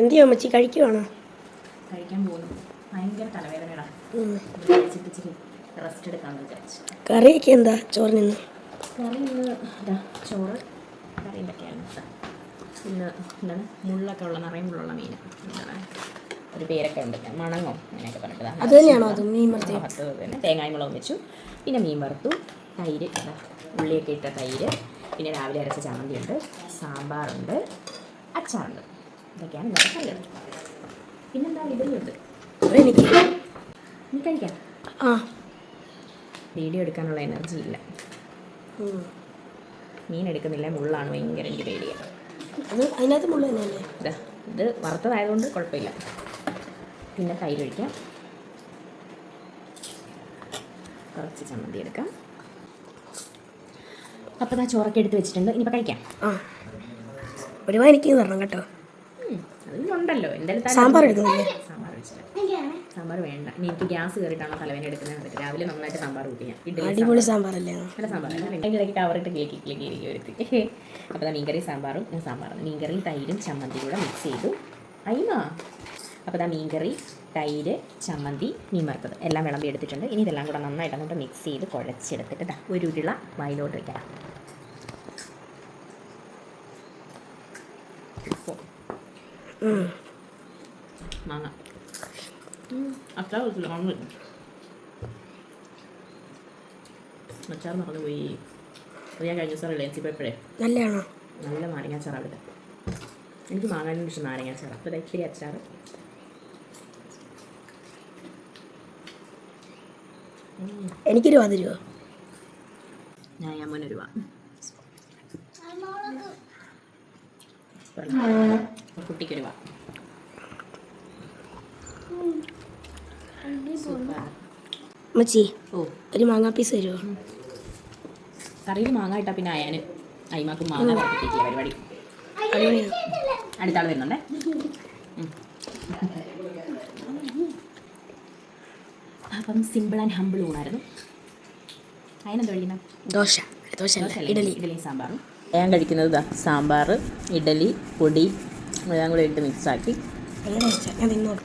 എന്തിയോ അമ്മച്ചി കഴിക്കുവാണോ? കഴിക്കാൻ പോകുന്നു. ഭയങ്കര തലവേദനയാണ്. ഇച്ചിരി റെസ്റ്റ് എടുക്കാമെന്ന് വിചാരിച്ചു. കറിയൊക്കെ എന്താ ചോറിന്? കറി ഇന്ന് ഇതാ ചോറ്. കറി എന്തൊക്കെയാണ് ഇന്ന്? എന്താണ് മുള്ളൊക്കെ ഉള്ള നിറയെ മുള്ളുള്ള മീൻ. എന്താണ് ഒരു പേരൊക്കെ ഉണ്ട്, മണങ്ങോ അങ്ങനെയൊക്കെ പറഞ്ഞിട്ട്. അത് തന്നെയാണോ? അത് മീൻ വറുത്തത് തന്നെ. തേങ്ങായും മുളകും വെച്ചു. പിന്നെ മീൻ വറുത്തു. തൈര്, ഉള്ളിയൊക്കെ ഇട്ട തൈര്. പിന്നെ രാവിലെ അരച്ച ചമ്മന്തിയുണ്ട്. സാമ്പാറുണ്ട്. അച്ചാറുണ്ട്. ഇതൊക്കെയാണ് ഇന്നത്തെ കറികൾ. പിന്നെന്താ ഇഡലിയുണ്ട്. എനിക്ക് നീ കഴിക്കാം. ആ വീഡിയോ എടുക്കാനുള്ള എനർജി ഇല്ല. മീൻ എടുക്കുന്നില്ല, മുള്ളാണ് ഭയങ്കര. എനിക്ക് പേടിയാണ്. അത് അതിനകത്ത് മുള്ള തന്നെയല്ലേ? ഇത് വറുത്തതായതുകൊണ്ട് കുഴപ്പമില്ല. പിന്നെ തൈര് ഒഴിക്കാം. കുറച്ച് ചമ്മന്തി എടുക്കാം. അപ്പോൾ ആ ചോറൊക്കെ എടുത്ത് വെച്ചിട്ടുണ്ട്. ഇനിയിപ്പോൾ കഴിക്കാം. ആ ഒരുപാട് എനിക്ക് തരണം കേട്ടോ. അതിലുണ്ടല്ലോ എന്തായാലും. സാമ്പാർ എടുക്കുന്നില്ലേ? സാമ്പാർ വെച്ചില്ല. സാമ്പാർ വേണ്ട. ഇനി എനിക്ക് ഗ്യാസ് കയറിയിട്ടാണോ തലവേദന എടുക്കുന്നത്? രാവിലെ നന്നായിട്ട് സാമ്പാർ കൂട്ടി ഞാൻ. അടിപൊളി സാമ്പാറല്ലേ? നല്ല സാമ്പാറല്ല. അതിൻ്റെ ഇടയ്ക്ക് കവറിട്ട് ക്ലിക്ക് ഇരിക്കും ഒരുത്തി. അപ്പോൾ മീൻകറി സാമ്പാറും മീൻകറിയും തൈരും ചമ്മന്തി കൂടെ മിക്സ് ചെയ്തു. അയ്യോ. അപ്പോൾ മീൻകറി, തൈര്, ചമ്മന്തി, മീൻ വറുത്തത് എല്ലാം വിളമ്പി എടുത്തിട്ടുണ്ട്. ഇനി ഇതെല്ലാം കൂടെ നന്നായിട്ട് അങ്ങോട്ട് മിക്സ് ചെയ്ത് കുഴച്ചെടുത്തിട്ട് ഒരു ഉരുള വായിലോട്ട് വയ്ക്കാം. മാങ്ങ അച്ചാർ വെച്ചില്ല. അച്ചാർ മറന്നു പോയി. അത് ഞാൻ കഴിഞ്ഞ ദിവസം റിലയൻസിൽ പോയപ്പോഴേ നല്ലതാണോ? നല്ല നാരങ്ങാച്ചാർ അവിടെ. എനിക്ക് മാങ്ങാനും ഇഷ്ടം നാരങ്ങാച്ചാർ. അപ്പോൾ ഇത്തിരി അച്ചാർ. എനിക്കൊരു 10 രൂപ. ഞാൻ അമ്മ രൂപ. കുട്ടിക്ക് രൂപ. അമ്മച്ചി ഓ, ഒരു മാങ്ങാ പീസ് തരുമോ? കറിയിൽ മാങ്ങ ഇട്ടാൽ പിന്നെ അയാന് അയിമാക്കും മാങ്ങ വറുത്തിട്ടില്ല പരിപാടി. അടുത്ത ആൾ വരുന്നുണ്ടേ. അപ്പം സിമ്പിൾ ആൻഡ് ഹമ്പിൾ ഊണായിരുന്നു. അതിനെന്താ കഴിക്കുന്നത്? ദോശ ഇഡലി. ഇഡലിയും സാമ്പാറും. ഞാൻ കഴിക്കുന്നത് സാമ്പാർ, ഇഡലി, പൊടി എല്ലാം കൂടെ ഇട്ട് മിക്സാക്കി. ഞാൻ തിന്നോളൂ.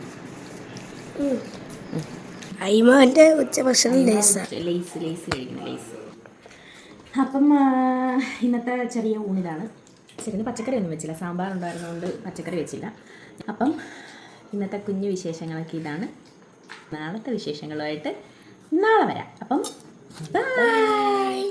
അയ്മാൻ്റെ ഉച്ചഭക്ഷണം ലേസ് കഴിക്കുന്നു. ലേസ്. അപ്പം ഇന്നത്തെ ചെറിയ ഊണിതാണ്. ചെറിയ പച്ചക്കറി ഒന്നും വെച്ചില്ല. സാമ്പാർ ഉണ്ടായിരുന്നതുകൊണ്ട് പച്ചക്കറി വെച്ചില്ല. അപ്പം ഇന്നത്തെ കുഞ്ഞു വിശേഷങ്ങളൊക്കെ ഇതാണ്. നാളത്തെ വിശേഷങ്ങളുമായിട്ട് നാളെ വരാം. അപ്പം ബൈ.